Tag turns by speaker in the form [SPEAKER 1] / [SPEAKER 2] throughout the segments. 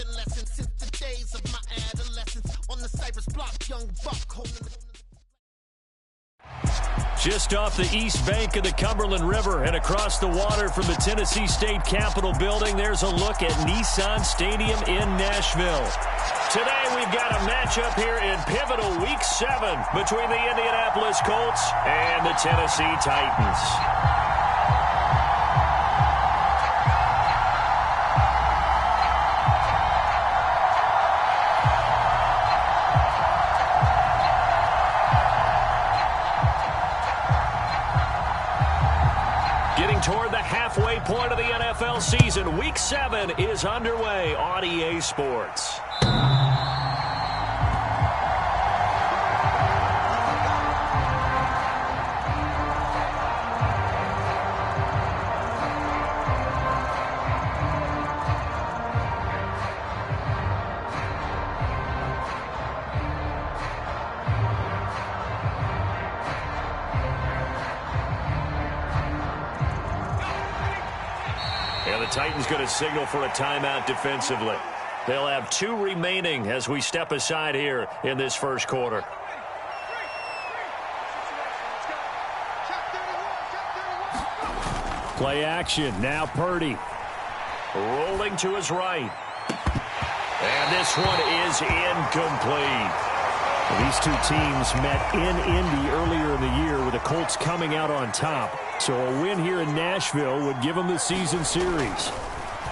[SPEAKER 1] lessons since the days of my adolescence. On the Cypress block, young buck holding the...
[SPEAKER 2] Just off the east bank of the Cumberland River and across the water from the Tennessee State Capitol building, there's a look at Nissan Stadium in Nashville. Today we've got a matchup here in pivotal Week 7 between the Indianapolis Colts and the Tennessee Titans. Toward the halfway point of the NFL season, Week 7 is underway on EA Sports. And the Titans going to signal for a timeout defensively. They'll have 2 remaining as we step aside here in this first quarter. Play action. Now Purdy. Rolling to his right. And this one is incomplete. These two teams met in Indy earlier in the year with the Colts coming out on top. So a win here in Nashville would give them the season series.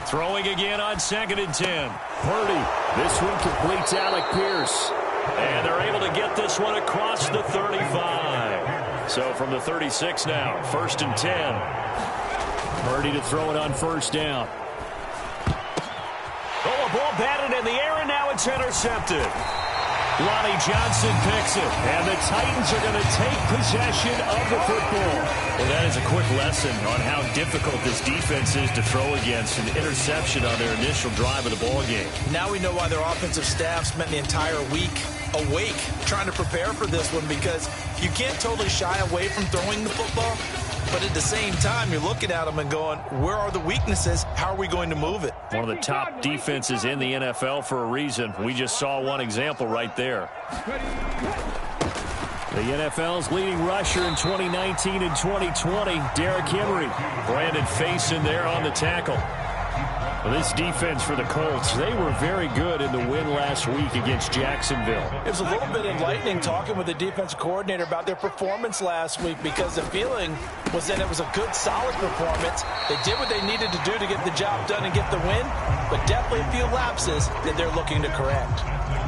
[SPEAKER 2] Throwing again on 2nd and 10. Purdy. This one completes Alec Pierce. And they're able to get this one across the 35. So from the 36 now, 1st and 10. Purdy to throw it on 1st down. Oh, a ball batted in the air, and now it's intercepted. Lonnie Johnson picks it, and the Titans are going to take possession of the football. Well, that is a quick lesson on how difficult this defense is to throw against. An interception on their initial drive of the ball game.
[SPEAKER 3] Now we know why their offensive staff spent the entire week awake trying to prepare for this one, because you can't totally shy away from throwing the football. But at the same time, you're looking at them and going, where are the weaknesses? How are we going to move it?
[SPEAKER 2] One of the top defenses in the NFL for a reason. We just saw one example right there. The NFL's leading rusher in 2019 and 2020, Derrick Henry. Brandon Faison there on the tackle. Well, this defense for the Colts, they were very good in the win last week against Jacksonville.
[SPEAKER 3] It was a little bit enlightening talking with the defensive coordinator about their performance last week, because the feeling was that it was a good, solid performance. They did what they needed to do to get the job done and get the win, but definitely a few lapses that they're looking to correct.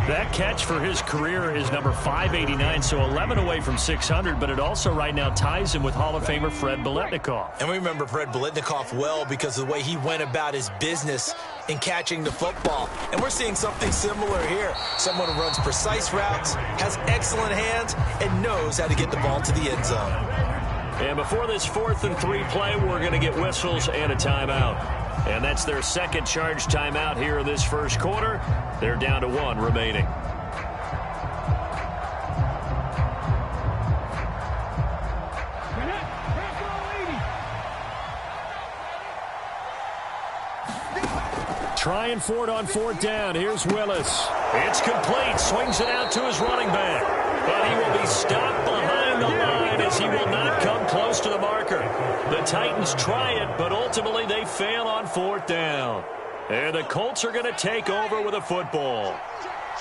[SPEAKER 2] That catch for his career is number 589, so 11 away from 600, but it also right now ties him with Hall of Famer Fred Biletnikoff.
[SPEAKER 3] And we remember Fred Biletnikoff well because of the way he went about his business in catching the football. And we're seeing something similar here. Someone who runs precise routes, has excellent hands, and knows how to get the ball to the end zone.
[SPEAKER 2] And before this 4th and 3 play, we're going to get whistles and a timeout. And that's their second charge timeout here in this first quarter. They're down to 1 remaining. Trying for it on 4th down. Here's Willis. It's complete. Swings it out to his running back. But he will be stopped behind the line as he will not come close to the marker. The Titans try it, but ultimately they fail on 4th down. And the Colts are going to take over with a football.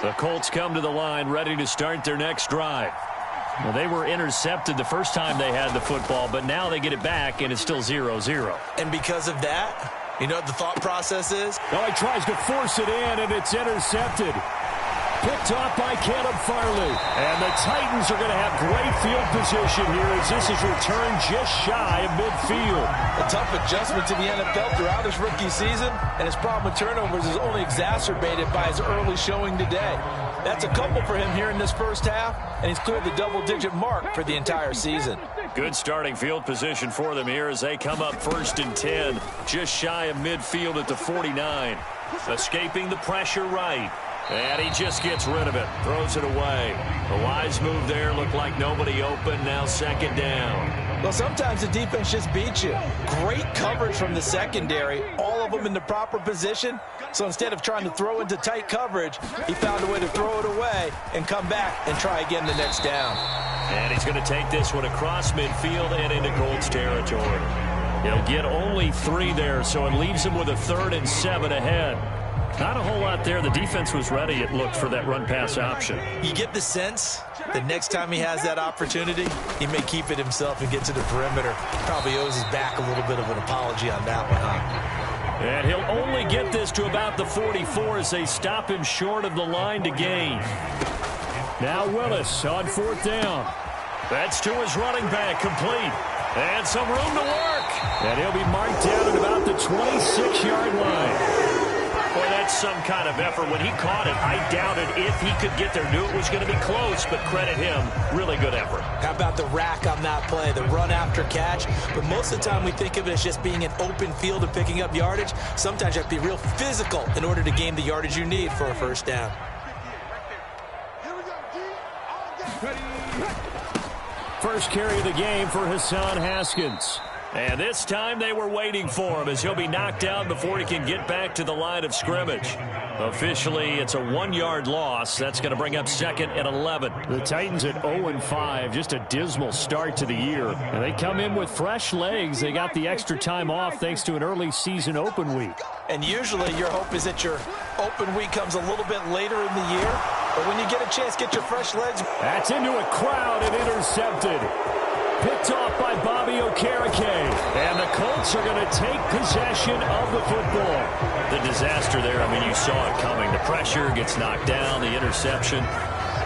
[SPEAKER 2] The Colts come to the line ready to start their next drive. Well, they were intercepted the first time they had the football, but now they get it back, and it's still 0-0.
[SPEAKER 3] And because of that, you know what the thought process is?
[SPEAKER 2] Oh, he tries to force it in, and it's intercepted. Picked off by Caleb Farley. And the Titans are going to have great field position here as this is returned just shy of midfield.
[SPEAKER 3] A tough adjustment to the NFL throughout his rookie season, and his problem with turnovers is only exacerbated by his early showing today. That's a couple for him here in this first half, and he's cleared the double-digit mark for the entire season.
[SPEAKER 2] Good starting field position for them here as they come up 1st and 10, just shy of midfield at the 49. Escaping the pressure right. And he just gets rid of it, throws it away. A wise move there, looked like nobody open, now 2nd down.
[SPEAKER 3] Well, sometimes the defense just beats you. Great coverage from the secondary, all of them in the proper position. So instead of trying to throw into tight coverage, he found a way to throw it away and come back and try again the next down.
[SPEAKER 2] And he's going to take this one across midfield and into Colts territory. He'll get only 3 there, so it leaves him with a 3rd and 7 ahead. Not a whole lot there. The defense was ready, it looked, for that run-pass option.
[SPEAKER 3] You get the sense that next time he has that opportunity, he may keep it himself and get to the perimeter. Probably owes his back a little bit of an apology on that one, huh?
[SPEAKER 2] And he'll only get this to about the 44 as they stop him short of the line to gain. Now Willis on 4th down. That's to his running back, complete. And some room to work. And he'll be marked down at about the 26-yard line. Boy, that's some kind of effort. When he caught it, I doubted if he could get there. Knew it was going to be close, but credit him. Really good effort.
[SPEAKER 3] How about the rack on that play, the run after catch? But most of the time we think of it as just being an open field and picking up yardage. Sometimes you have to be real physical in order to gain the yardage you need for a first down.
[SPEAKER 2] First carry of the game for Hassan Haskins. And this time they were waiting for him as he'll be knocked out before he can get back to the line of scrimmage. Officially, it's a 1-yard loss. That's going to bring up 2nd and 11. The Titans at 0-5, just a dismal start to the year. And they come in with fresh legs. They got the extra time off thanks to an early season open week.
[SPEAKER 3] And usually your hope is that your open week comes a little bit later in the year. But when you get a chance, get your fresh legs.
[SPEAKER 2] That's into a crowd and intercepted. Picked off by Bobby Okereke. And the Colts are going to take possession of the football. The disaster there, I mean, you saw it coming. The pressure gets knocked down, the interception.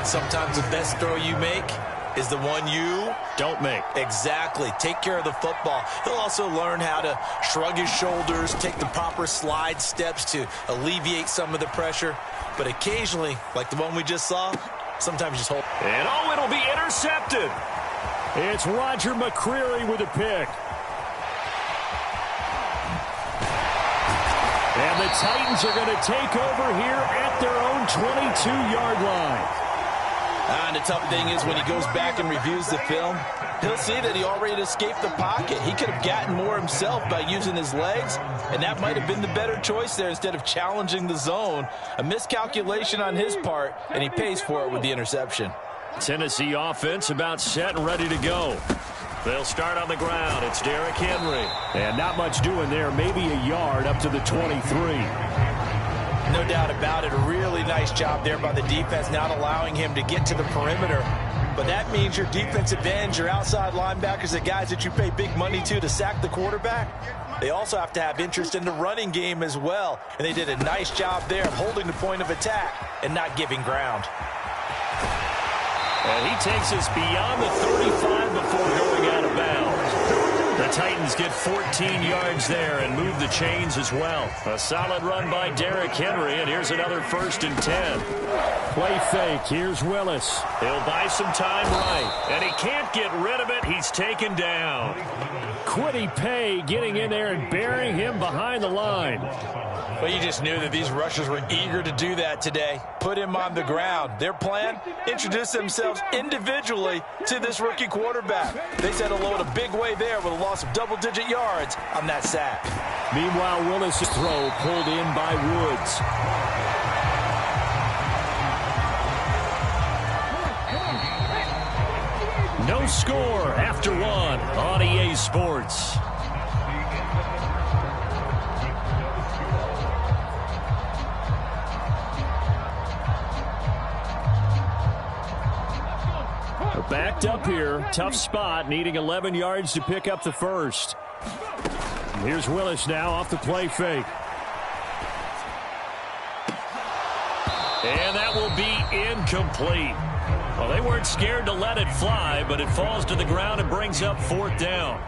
[SPEAKER 3] Sometimes the best throw you make is the one you
[SPEAKER 2] don't make.
[SPEAKER 3] Exactly. Take care of the football. He'll also learn how to shrug his shoulders, take the proper slide steps to alleviate some of the pressure. But occasionally, like the one we just saw, sometimes just hold.
[SPEAKER 2] And oh, it'll be intercepted. It's Roger McCreary with a pick. And the Titans are going to take over here at their own 22-yard line.
[SPEAKER 3] And the tough thing is when he goes back and reviews the film, he'll see that he already escaped the pocket. He could have gotten more himself by using his legs, and that might have been the better choice there instead of challenging the zone. A miscalculation on his part, and he pays for it with the interception.
[SPEAKER 2] Tennessee offense about set and ready to go. They'll start on the ground. It's Derrick Henry. And not much doing there. Maybe a yard up to the 23.
[SPEAKER 3] No doubt about it. A really nice job there by the defense, not allowing him to get to the perimeter. But that means your defensive ends, your outside linebackers, the guys that you pay big money to sack the quarterback, they also have to have interest in the running game as well. And they did a nice job there of holding the point of attack and not giving ground.
[SPEAKER 2] And he takes us beyond the 35 before going out of bounds. The Titans get 14 yards there and move the chains as well. A solid run by Derrick Henry, and here's another 1st and 10. Play fake. Here's Willis. He'll buy some time right, and he can't get rid of it. He's taken down. Kwity Paye getting in there and burying him behind the line.
[SPEAKER 3] Well, you just knew that these rushers were eager to do that today. Put him on the ground. Their plan, introduce themselves individually to this rookie quarterback. They said hello in a big way there with a loss of double-digit yards on that sack.
[SPEAKER 2] Meanwhile, Willis' throw pulled in by Woods. No score after one on EA Sports. Backed up here. Tough spot. Needing 11 yards to pick up the first. Here's Willis now off the play fake. And that will be incomplete. Well, they weren't scared to let it fly, but it falls to the ground and brings up 4th down.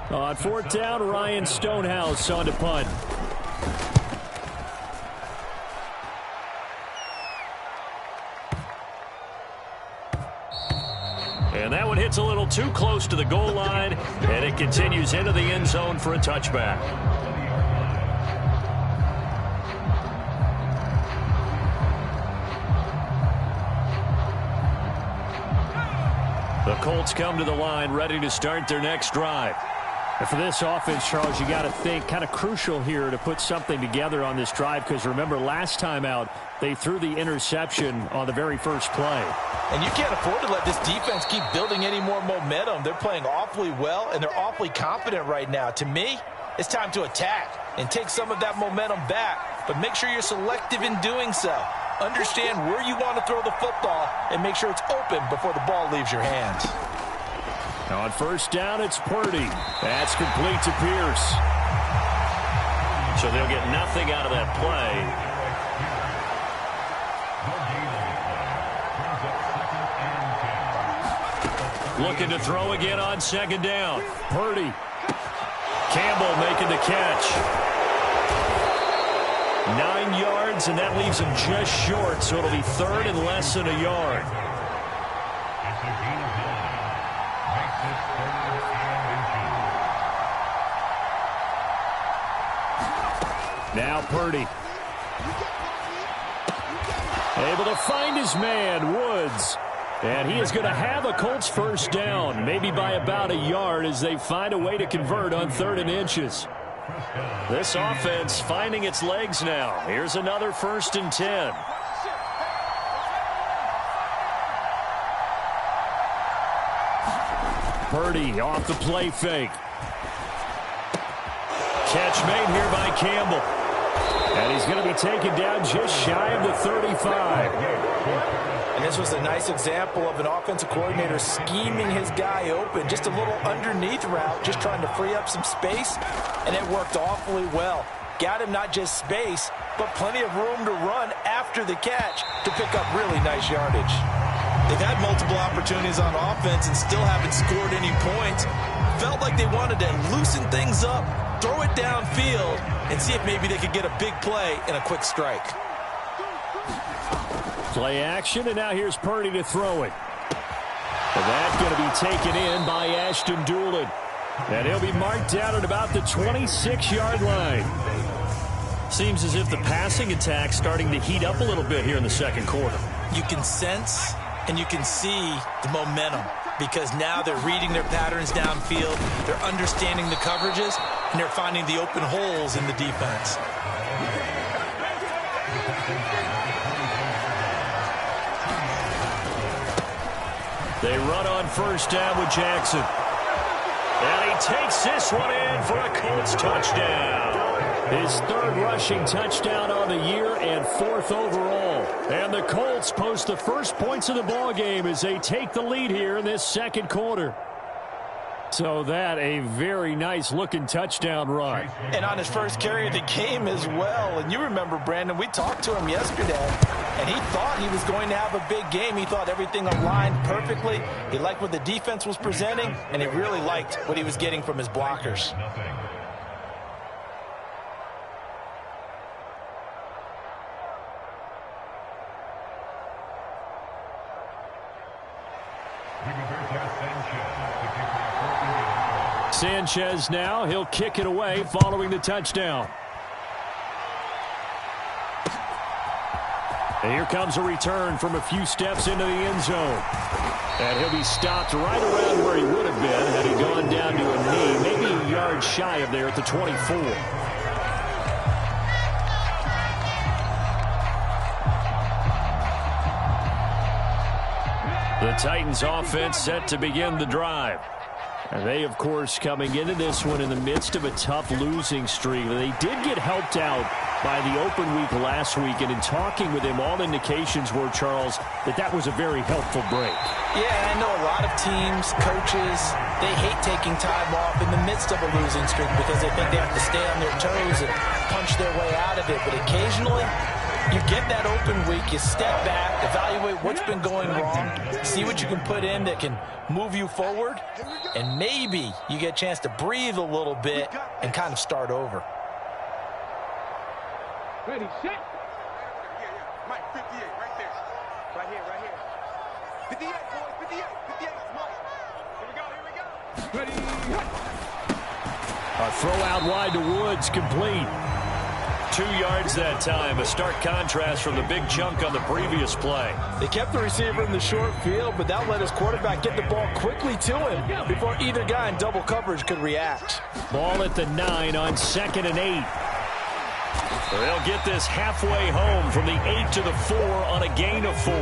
[SPEAKER 2] On 4th down, Ryan Stonehouse on to punt. And that one hits a little too close to the goal line, and it continues into the end zone for a touchback. The Colts come to the line, ready to start their next drive.
[SPEAKER 4] And for this offense, Charles, you got to think kind of crucial here to put something together on this drive, because remember last time out they threw the interception on the very first play.
[SPEAKER 3] And you can't afford to let this defense keep building any more momentum. They're playing awfully well, and they're awfully confident right now. To me, it's time to attack and take some of that momentum back, but make sure you're selective in doing so. Understand where you want to throw the football and make sure it's open before the ball leaves your hands.
[SPEAKER 2] Now on first down, it's Purdy. That's complete to Pierce. So they'll get nothing out of that play. Looking to throw again on second down. Purdy. Campbell making the catch. 9 yards, and that leaves him just short, so it'll be third and less than a yard. Now Purdy. Able to find his man, Woods. And he is going to have a Colts first down, maybe by about a yard, as they find a way to convert on 3rd and inches. This offense finding its legs now. Here's another 1st and 10. Purdy off the play fake. Catch made here by Campbell. And he's going to be taken down just shy of the 35.
[SPEAKER 3] And this was a nice example of an offensive coordinator scheming his guy open. Just a little underneath route, just trying to free up some space, and it worked awfully well. Got him not just space, but plenty of room to run after the catch to pick up really nice yardage.
[SPEAKER 5] They've had multiple opportunities on offense and still haven't scored any points. Felt like they wanted to loosen things up, throw it downfield, and see if maybe they could get a big play and a quick strike.
[SPEAKER 2] Play action, and now here's Purdy to throw it. And that's going to be taken in by Ashton Doolin. And he'll be marked down at about the 26-yard line. Seems as if the passing attack's starting to heat up a little bit here in the second quarter.
[SPEAKER 3] You can sense and you can see the momentum, because now they're reading their patterns downfield, they're understanding the coverages, and they're finding the open holes in the defense.
[SPEAKER 2] They run on first down with Jackson. And he takes this one in for a Colts touchdown. His 3rd rushing touchdown on the year and 4th overall. And the Colts post the first points of the ballgame as they take the lead here in this second quarter. So that a very nice looking touchdown run.
[SPEAKER 3] And on his first carry of the game as well. And you remember, Brandon, we talked to him yesterday, and he thought he was going to have a big game. He thought everything aligned perfectly. He liked what the defense was presenting, and he really liked what he was getting from his blockers.
[SPEAKER 2] Sanchez now, he'll kick it away following the touchdown. And here comes a return from a few steps into the end zone. And he'll be stopped right around where he would have been had he gone down to a knee, maybe a yard shy of there at the 24. The Titans offense set to begin the drive. And they, of course, coming into this one in the midst of a tough losing streak. They did get helped out by the open week last week, and in talking with him, all indications were, Charles, that was a very helpful break.
[SPEAKER 3] Yeah, I know a lot of teams, coaches, they hate taking time off in the midst of a losing streak because they think they have to stay on their toes and punch their way out of it. But occasionally, you get that open week, you step back, evaluate what's been going wrong, see what you can put in that can move you forward, and maybe you get a chance to breathe a little bit and kind of start over.
[SPEAKER 6] Ready, set. Mike, 58, right there. Right here. 58, boys, 58, Mike. Here we go. Ready,
[SPEAKER 2] A throw out wide to Woods, complete. 2 yards that time. A stark contrast from the big chunk on the previous play.
[SPEAKER 3] They kept the receiver in the short field, but that let his quarterback get the ball quickly to him before either guy in double coverage could react.
[SPEAKER 4] Ball at the 9 on 2nd and 8.
[SPEAKER 2] They'll get this halfway home from the 8 to the 4 on a gain of 4.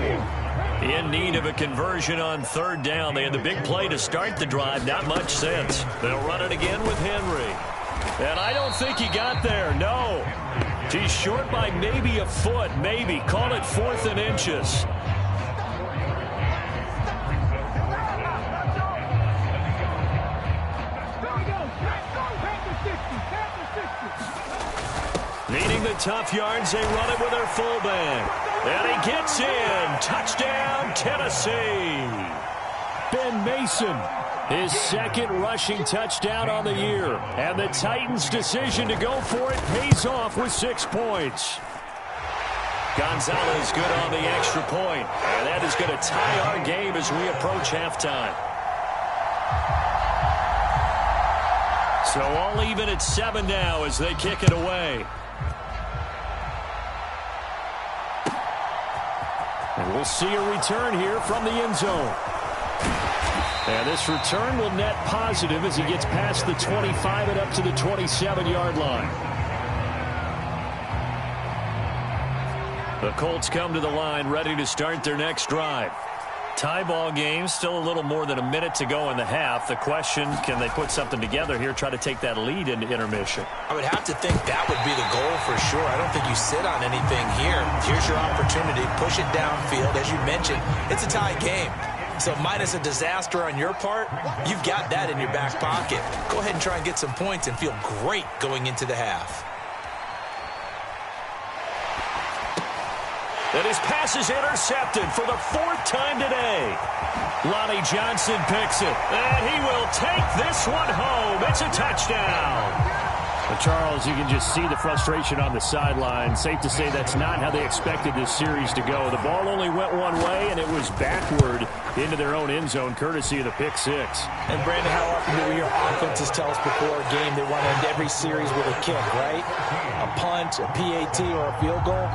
[SPEAKER 2] In need of a conversion on 3rd down. They had the big play to start the drive. Not much sense. They'll run it again with Henry. And I don't think he got there. No. He's short by maybe a foot. Maybe. Call it 4th and inches. Needing the tough yards, they run it with their fullback. And he gets in. Touchdown, Tennessee.
[SPEAKER 4] Ben Mason, his 2nd rushing touchdown on the year. And the Titans' decision to go for it pays off with 6 points.
[SPEAKER 2] Gonzalez good on the extra point. And that is going to tie our game as we approach halftime. So all even at 7 now as they kick it away.
[SPEAKER 4] And we'll see a return here from the end zone. And this return will net positive as he gets past the 25 and up to the 27-yard line.
[SPEAKER 2] The Colts come to the line ready to start their next drive. Tie ball game, still a little more than a minute to go in the half. The question, can they put something together here, try to take that lead into intermission?
[SPEAKER 5] I would have to think that would be the goal for sure. I don't think you sit on anything here. Here's your opportunity. Push it downfield. As you mentioned, it's a tie game. So minus a disaster on your part, you've got that in your back pocket. Go ahead and try and get some points and feel great going into the half.
[SPEAKER 2] And his pass is intercepted for the 4th time today. Lonnie Johnson picks it, and he will take this one home. It's a touchdown.
[SPEAKER 4] Well, Charles, you can just see the frustration on the sideline. Safe to say that's not how they expected this series to go. The ball only went one way, and it was backward into their own end zone, courtesy of the pick 6.
[SPEAKER 3] And, Brandon, how often do we hear offenses tell us before a game they want to end every series with a kick, right? A punt, a PAT, or a field goal.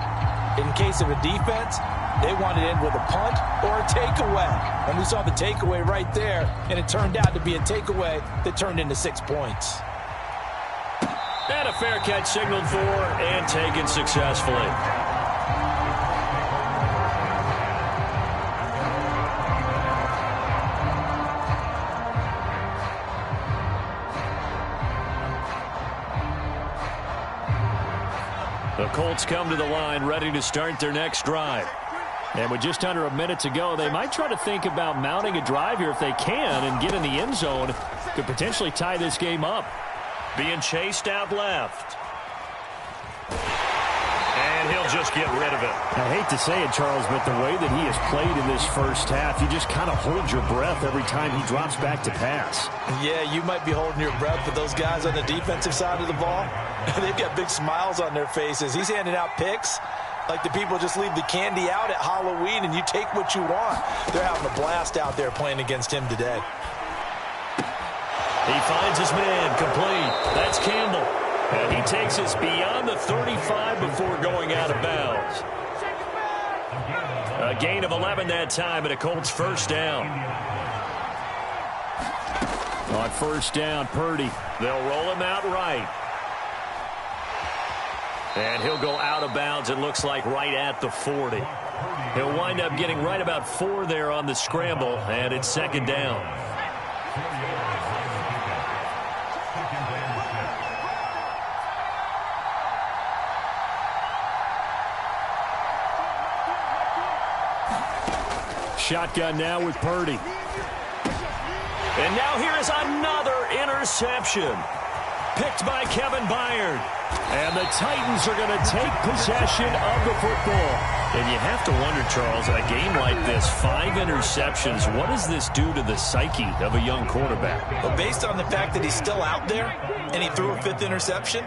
[SPEAKER 3] In case of a defense, they want to end with a punt or a takeaway. And we saw the takeaway right there, and it turned out to be a takeaway that turned into 6 points.
[SPEAKER 2] And a fair catch signaled for and taken successfully. The Colts come to the line ready to start their next drive.
[SPEAKER 4] And with just under a minute to go, they might try to think about mounting a drive here if they can and get in the end zone. Could potentially tie this game up.
[SPEAKER 2] Being chased out left. And he'll just get rid of it.
[SPEAKER 4] I hate to say it, Charles, but the way that he has played in this first half, you just kind of hold your breath every time he drops back to pass.
[SPEAKER 3] Yeah, you might be holding your breath, but those guys on the defensive side of the ball, they've got big smiles on their faces. He's handing out picks like the people just leave the candy out at Halloween and you take what you want. They're having a blast out there playing against him today.
[SPEAKER 2] He finds his man complete. That's Campbell. And he takes us beyond the 35 before going out of bounds. A gain of 11 that time and a Colts first down.
[SPEAKER 4] On first down, Purdy.
[SPEAKER 2] They'll roll him out right. And he'll go out of bounds, it looks like, right at the 40. He'll wind up getting right about 4 there on the scramble, and it's second down.
[SPEAKER 4] Shotgun now with Purdy.
[SPEAKER 2] And now here is another interception. Picked by Kevin Byard.
[SPEAKER 4] And the Titans are going to take possession of the football.
[SPEAKER 2] And you have to wonder, Charles, a game like this, 5 interceptions, what does this do to the psyche of a young quarterback?
[SPEAKER 5] Well, based on the fact that he's still out there and he threw a 5th interception,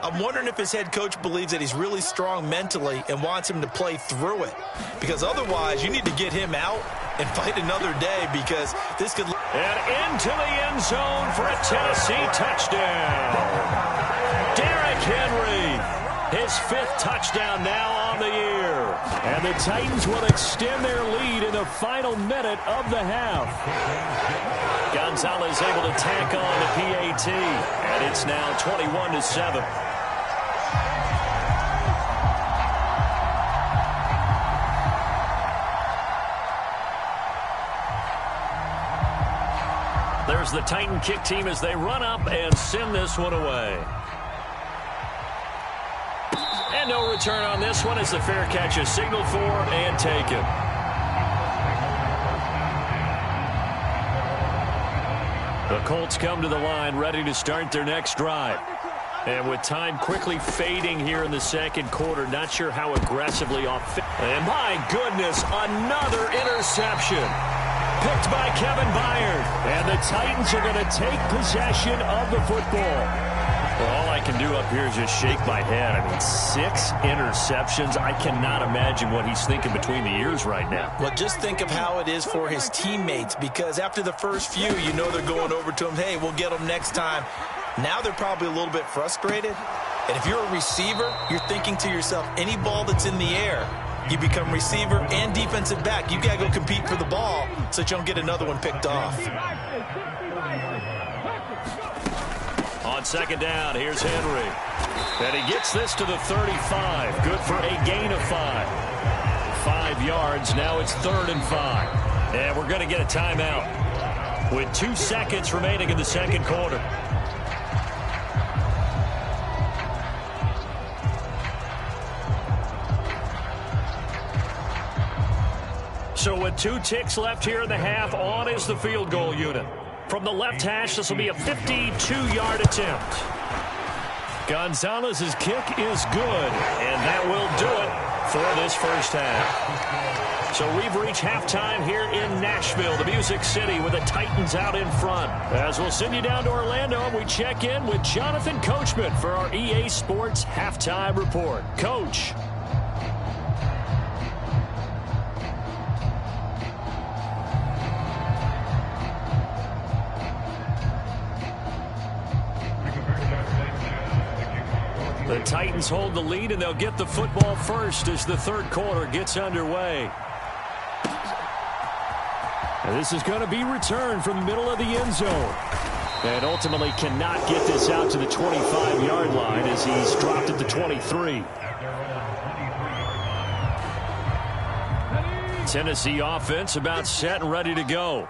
[SPEAKER 5] I'm wondering if his head coach believes that he's really strong mentally and wants him to play through it. Because otherwise, you need to get him out and fight another day because this could...
[SPEAKER 2] And into the end zone for a Tennessee touchdown. Derrick Henry. His 5th touchdown now on the year.
[SPEAKER 4] And the Titans will extend their lead in the final minute of the half.
[SPEAKER 2] Gonzalez able to tack on the PAT. And it's now 21-7. There's the Titan kick team as they run up and send this one away. And no return on this one as the fair catch is signaled for and taken. The Colts come to the line ready to start their next drive. And with time quickly fading here in the second quarter, not sure how aggressively off. And my goodness, another interception. Picked by Kevin Byard.
[SPEAKER 4] And the Titans are going to take possession of the football.
[SPEAKER 2] Well, all I can do up here is just shake my head. I mean, 6 interceptions. I cannot imagine what he's thinking between the ears right now.
[SPEAKER 3] Well, just think of how it is for his teammates, because after the first few, you know they're going over to him, hey, we'll get them next time. Now they're probably a little bit frustrated. And if you're a receiver, you're thinking to yourself, any ball that's in the air, you become receiver and defensive back. You got to go compete for the ball so that you don't get another one picked off.
[SPEAKER 2] On second down, here's Henry. And he gets this to the 35. Good for a gain of 5. 5 yards. Now it's 3rd and 5. And we're going to get a timeout with 2 seconds remaining in the second quarter. So with 2 ticks left here in the half, on is the field goal unit. From the left hash, this will be a 52-yard attempt. Gonzalez's kick is good, and that will do it for this first half. So we've reached halftime here in Nashville, the Music City, with the Titans out in front. As we'll send you down to Orlando, and we check in with Jonathan Coachman for our EA Sports Halftime Report. Coach. The Titans hold the lead, and they'll get the football first as the third quarter gets underway.
[SPEAKER 4] And this is going to be returned from the middle of the end zone. And ultimately cannot get this out to the 25-yard line as he's dropped at the 23. Tennessee offense about set and ready to go.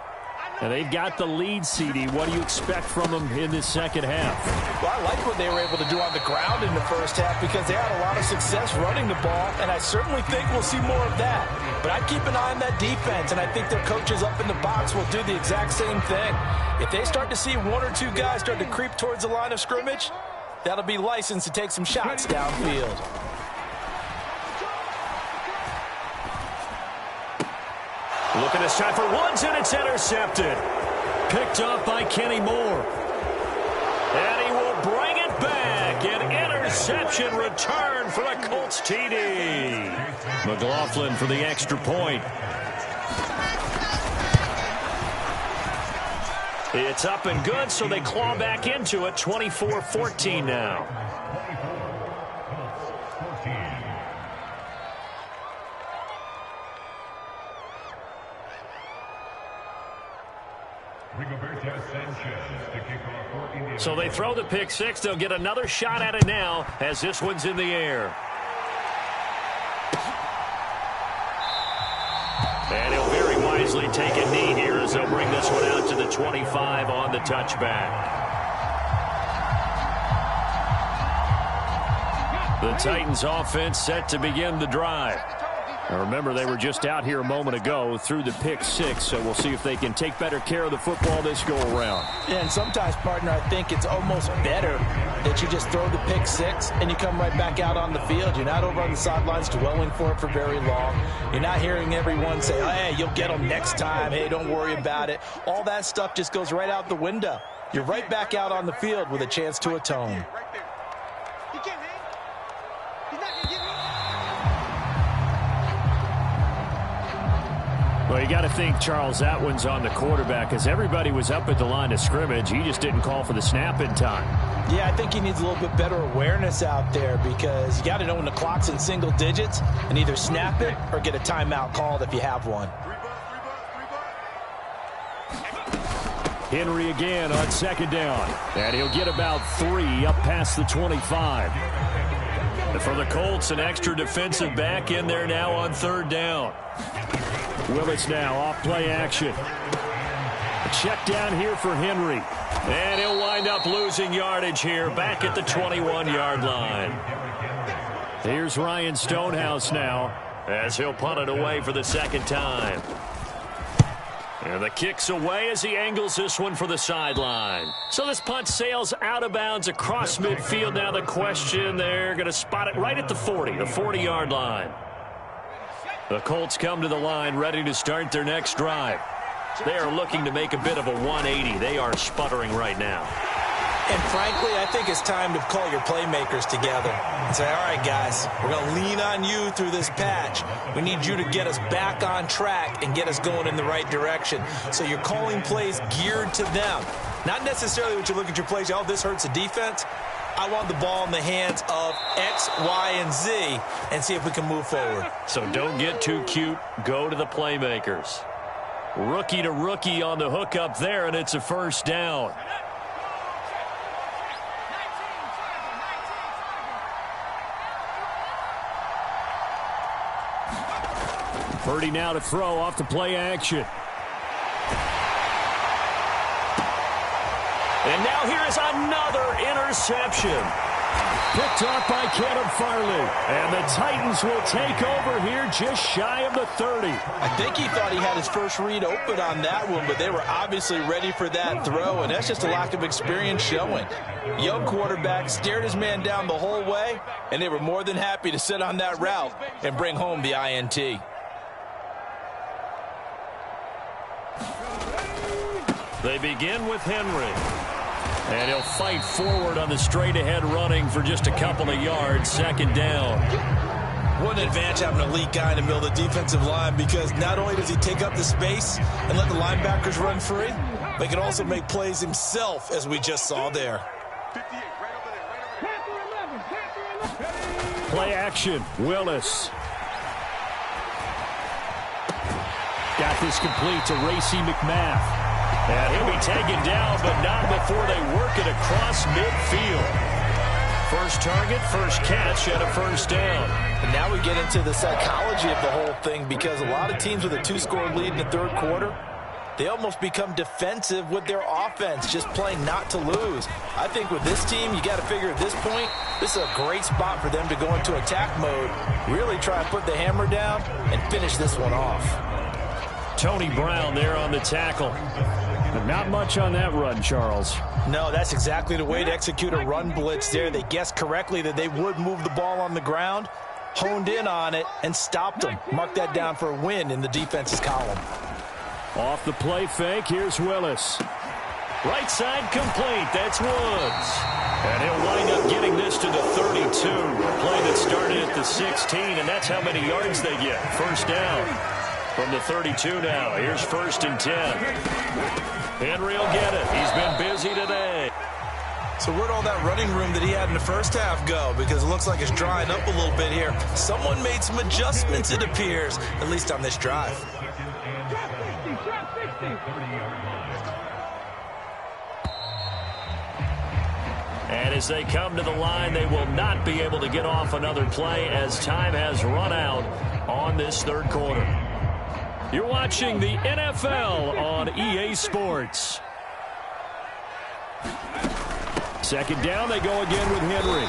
[SPEAKER 4] And they've got the lead, CD. What do you expect from them in this second half?
[SPEAKER 3] Well, I like what they were able to do on the ground in the first half because they had a lot of success running the ball, and I certainly think we'll see more of that. But I'd keep an eye on that defense, and I think their coaches up in the box will do the exact same thing. If they start to see 1 or 2 guys start to creep towards the line of scrimmage, that'll be licensed to take some shots downfield.
[SPEAKER 2] Looking this time for Woods, and it's intercepted. Picked off by Kenny Moore. And he will bring it back. An interception return for a Colts TD. McLaughlin for the extra point. It's up and good, so they claw back into it. 24-14 now. So they throw the pick six. They'll get another shot at it now as this one's in the air. And he'll very wisely take a knee here as they'll bring this one out to the 25 on the touchback. The Titans offense set to begin the drive.
[SPEAKER 4] Now remember, they were just out here a moment ago through the pick six, so we'll see if they can take better care of the football this go-around.
[SPEAKER 3] Yeah, and sometimes, partner, I think it's almost better that you just throw the pick six and you come right back out on the field. You're not over on the sidelines dwelling for it for very long. You're not hearing everyone say, oh, hey, you'll get them next time. Hey, don't worry about it. All that stuff just goes right out the window. You're right back out on the field with a chance to atone.
[SPEAKER 4] Well, you got to think, Charles, that one's on the quarterback, as everybody was up at the line of scrimmage. He just didn't call for the snap in time.
[SPEAKER 3] Yeah, I think he needs a little bit better awareness out there because you got to know when the clock's in single digits and either snap it or get a timeout called if you have one.
[SPEAKER 4] Henry again on second down. And he'll get about 3 up past the 25.
[SPEAKER 2] And for the Colts, an extra defensive back in there now on third down.
[SPEAKER 4] Willis now off play action. A check down here for Henry.
[SPEAKER 2] And he'll wind up losing yardage here back at the 21-yard line.
[SPEAKER 4] Here's Ryan Stonehouse now
[SPEAKER 2] as he'll punt it away for the second time. And the kick's away as he angles this one for the sideline. So this punt sails out of bounds across midfield. Now the question, they're going to spot it right at the 40, the 40-yard line. The Colts come to the line ready to start their next drive. They are looking to make a bit of a 180. They are sputtering right now.
[SPEAKER 3] And frankly, I think it's time to call your playmakers together and say, all right, guys, we're going to lean on you through this patch. We need you to get us back on track and get us going in the right direction. So you're calling plays geared to them. Not necessarily what you look at your plays, oh, this hurts the defense. I want the ball in the hands of X, Y, and Z and see if we can move forward.
[SPEAKER 2] So don't get too cute. Go to the playmakers. Rookie to rookie on the hook up there, and it's a first down.
[SPEAKER 4] Purdy now to throw off the play action.
[SPEAKER 2] And now here is another interception.
[SPEAKER 4] Picked off by Caleb Farley. And the Titans will take over here just shy of the 30.
[SPEAKER 3] I think he thought he had his first read open on that one, but they were obviously ready for that throw, and that's just a lack of experience showing. Young quarterback stared his man down the whole way, and they were more than happy to sit on that route and bring home the INT.
[SPEAKER 2] They begin with Henry. And he'll fight forward on the straight-ahead running for just a couple of yards. Second down.
[SPEAKER 5] What an advantage having an elite guy in the middle of the defensive line, because not only does he take up the space and let the linebackers run free, but he can also make plays himself, as we just saw there.
[SPEAKER 4] Play action. Willis. Got this complete to Racey McMath.
[SPEAKER 2] And he'll be taken down, but not before they work it across midfield. First target, first catch, and a first down.
[SPEAKER 3] And now we get into the psychology of the whole thing, because a lot of teams with a 2-score lead in the third quarter, they almost become defensive with their offense, just playing not to lose. I think with this team, you got to figure at this point, this is a great spot for them to go into attack mode, really try to put the hammer down and finish this one off.
[SPEAKER 2] Tony Brown there on the tackle.
[SPEAKER 4] But not much on that run, Charles.
[SPEAKER 3] No, that's exactly the way to execute a run blitz there. They guessed correctly that they would move the ball on the ground, honed in on it, and stopped them. Mark that down for a win in the defense's column.
[SPEAKER 4] Off the play fake, here's Willis.
[SPEAKER 2] Right side complete, that's Woods. And he'll wind up getting this to the 32. A play that started at the 16, and that's how many yards they get. First down from the 32 now. Here's 1st and 10. Henry will get it. He's been busy today.
[SPEAKER 5] So where'd all that running room that he had in the first half go? Because it looks like it's drying up a little bit here. Someone made some adjustments, it appears, at least on this drive.
[SPEAKER 2] And as they come to the line, they will not be able to get off another play as time has run out on this third quarter. You're watching the NFL on EA Sports.
[SPEAKER 4] Second down, they go again with Henry.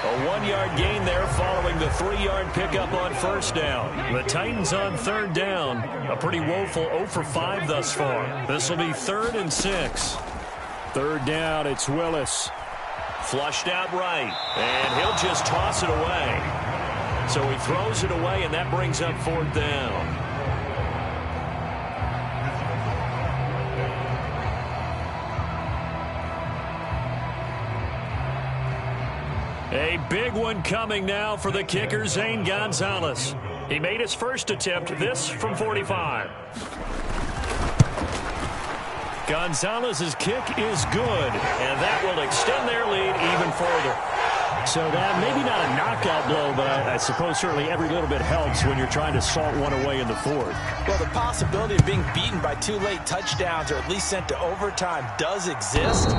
[SPEAKER 2] A 1-yard gain there following the 3-yard pickup on first down. The Titans on third down. A pretty woeful 0 for 5 thus far. This will be 3rd and 6.
[SPEAKER 4] Third down, it's Willis.
[SPEAKER 2] Flushed out right, and he'll just toss it away. So he throws it away, and that brings up 4th down. A big one coming now for the kicker, Zane Gonzalez. He made his first attempt, this from 45. Gonzalez's kick is good, and that will extend their lead even further.
[SPEAKER 4] So that maybe not a knockout blow, but I suppose certainly every little bit helps when you're trying to salt one away in the fourth.
[SPEAKER 3] Well, the possibility of being beaten by 2 late touchdowns or at least sent to overtime does exist,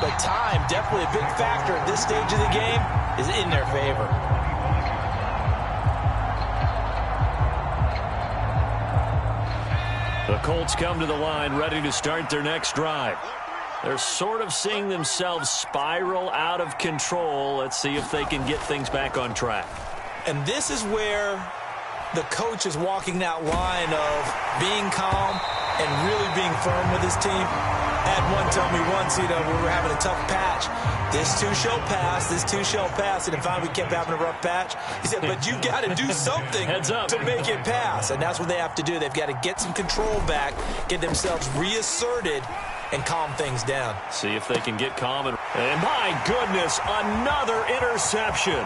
[SPEAKER 3] but time, definitely a big factor at this stage of the game, is in their favor.
[SPEAKER 2] The Colts come to the line ready to start their next drive. They're sort of seeing themselves spiral out of control. Let's see if they can get things back on track.
[SPEAKER 3] And this is where the coach is walking that line of being calm and really being firm with his team. I had one tell me once, we were having a tough patch. This too shall pass, this too shall pass. And finally we kept having a rough patch. He said, but you got to do something to make it pass. And that's what they have to do. They've got to get some control back, get themselves reasserted, and calm things down.
[SPEAKER 2] See if they can get calm. And my goodness, another interception.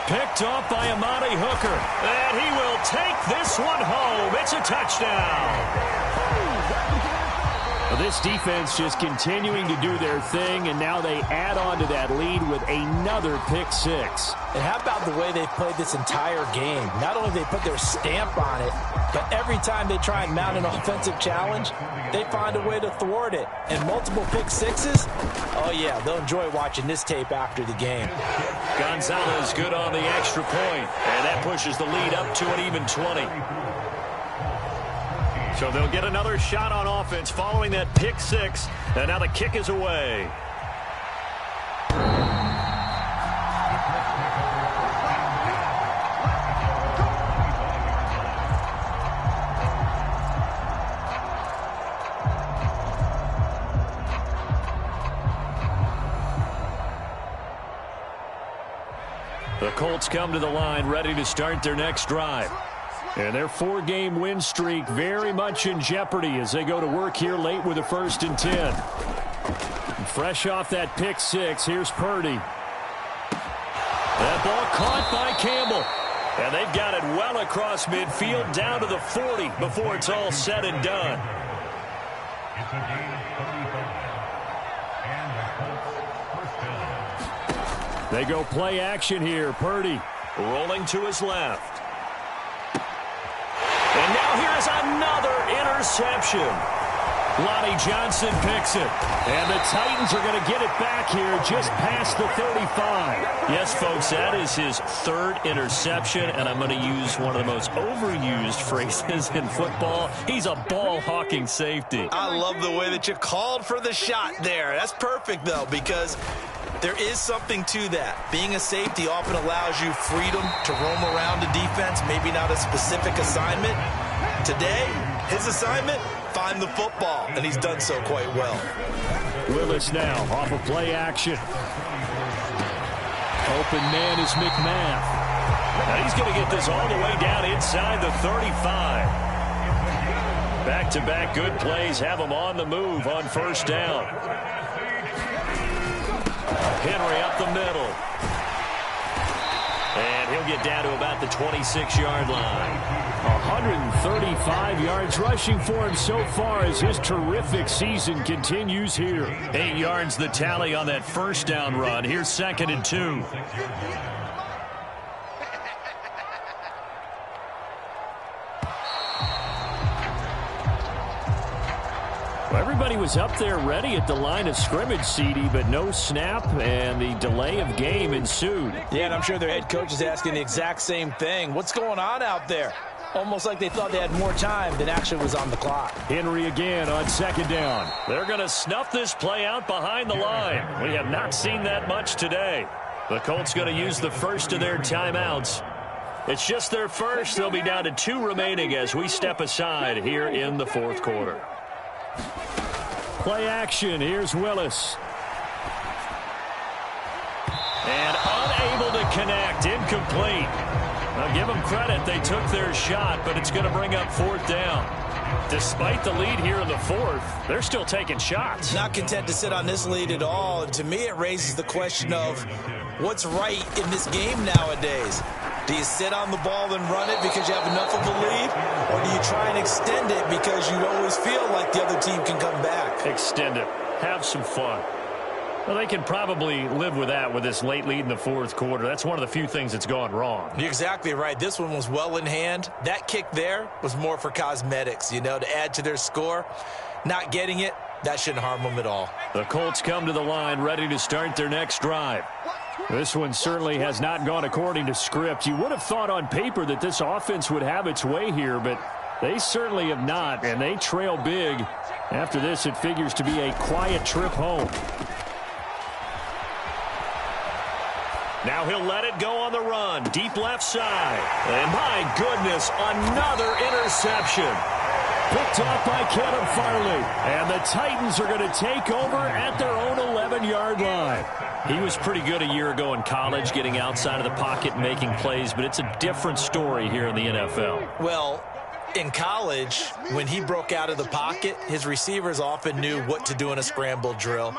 [SPEAKER 2] Picked off by Amani Hooker. And he will take this one home. It's a touchdown.
[SPEAKER 4] Well, this defense just continuing to do their thing, and now they add on to that lead with another pick six.
[SPEAKER 3] And how about the way they've played this entire game? Not only have they put their stamp on it, but every time they try and mount an offensive challenge, they find a way to thwart it. And multiple pick sixes, oh yeah, they'll enjoy watching this tape after the game.
[SPEAKER 2] Gonzalez good on the extra point, and that pushes the lead up to an even 20. So they'll get another shot on offense following that pick six, and now the kick is away. The Colts come to the line ready to start their next drive. And their 4-game win streak very much in jeopardy as they go to work here late with a 1st and 10. And fresh off that pick six, here's Purdy. That ball caught by Campbell. And they've got it well across midfield down to the 40 before it's all said and done. They go play action here. Purdy rolling to his left. And now here's another interception. Lonnie Johnson picks it. And the Titans are going to get it back here just past the 35. Yes, folks, that is his 3rd interception, and I'm going to use one of the most overused phrases in football. He's a ball-hawking safety.
[SPEAKER 5] I love the way that you called for the shot there. That's perfect, though, because there is something to that. Being a safety often allows you freedom to roam around the defense, maybe not a specific assignment. Today, his assignment, find the football, and he's done so quite well.
[SPEAKER 4] Willis now off of play action. Open man is McMath.
[SPEAKER 2] Now he's going to get this all the way down inside the 35. Back-to-back good plays have him on the move on 1st down. Henry up the middle. And he'll get down to about the 26-yard line.
[SPEAKER 4] 135 yards rushing for him so far as his terrific season continues here.
[SPEAKER 2] 8 yards the tally on that 1st down run. Here's 2nd and 2.
[SPEAKER 4] Well, everybody was up there ready at the line of scrimmage, CD, but no snap, and the delay of game ensued.
[SPEAKER 3] Yeah, and I'm sure their head coach is asking the exact same thing. What's going on out there? Almost like they thought they had more time than actually was on the clock.
[SPEAKER 4] Henry again on 2nd down.
[SPEAKER 2] They're going to snuff this play out behind the line. We have not seen that much today. The Colts going to use the first of their timeouts. It's just their first. They'll be down to 2 remaining as we step aside here in the 4th quarter.
[SPEAKER 4] Play action. Here's Willis.
[SPEAKER 2] And unable to connect. Incomplete. Now give them credit. They took their shot, but it's going to bring up 4th down. Despite the lead here in the 4th, they're still taking shots.
[SPEAKER 3] Not content to sit on this lead at all. And to me, it raises the question of what's right in this game nowadays. Do you sit on the ball and run it because you have enough of a lead? Or do you try and extend it because you always feel like the other team can come back?
[SPEAKER 4] Extend it. Have some fun. Well, they can probably live with that with this late lead in the fourth quarter. That's one of the few things that's gone wrong.
[SPEAKER 3] You're exactly right. This one was well in hand. That kick there was more for cosmetics, to add to their score. Not getting it, that shouldn't harm them at all.
[SPEAKER 4] The Colts come to the line ready to start their next drive. This one certainly has not gone according to script. You would have thought on paper that this offense would have its way here, but they certainly have not, and they trail big. After this, it figures to be a quiet trip home. Now he'll let it go on the run. Deep left side. And my goodness, another interception. Picked off by Kevin Farley. And the Titans are going to take over at their own 11-yard line. He was pretty good a year ago in college, getting outside of the pocket and making plays, but it's a different story here in the NFL.
[SPEAKER 3] Well, in college, when he broke out of the pocket, his receivers often knew what to do in a scramble drill.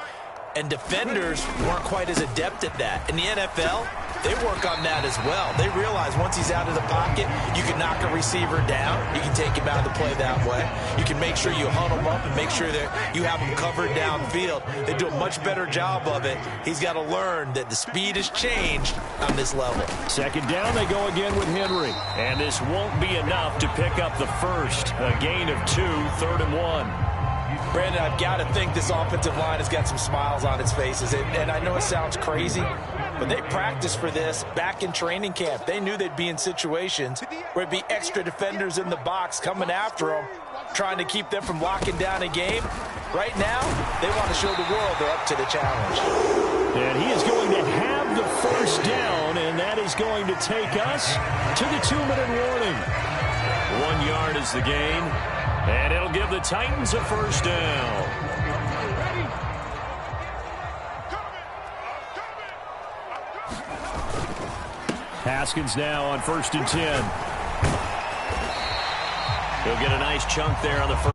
[SPEAKER 3] And defenders weren't quite as adept at that. In the NFL, they work on that as well. They realize once he's out of the pocket, you can knock a receiver down. You can take him out of the play that way. You can make sure you huddle him up and make sure that you have him covered downfield. They do a much better job of it. He's got to learn that the speed has changed on this level.
[SPEAKER 4] Second down, they go again with Henry. And this won't be enough to pick up the first. A gain of 2, 3rd and 1.
[SPEAKER 3] Brandon, I've got to think this offensive line has got some smiles on its faces. And I know it sounds crazy, but they practiced for this back in training camp. They knew they'd be in situations where it'd be extra defenders in the box coming after them, trying to keep them from locking down a game. Right now, they want to show the world they're up to the challenge.
[SPEAKER 4] And he is going to have the first down, and that is going to take us to the 2-minute warning. 1 yard is the gain. And it'll give the Titans a first down. Haskins now on 1st and 10. He'll get a nice chunk there on the first.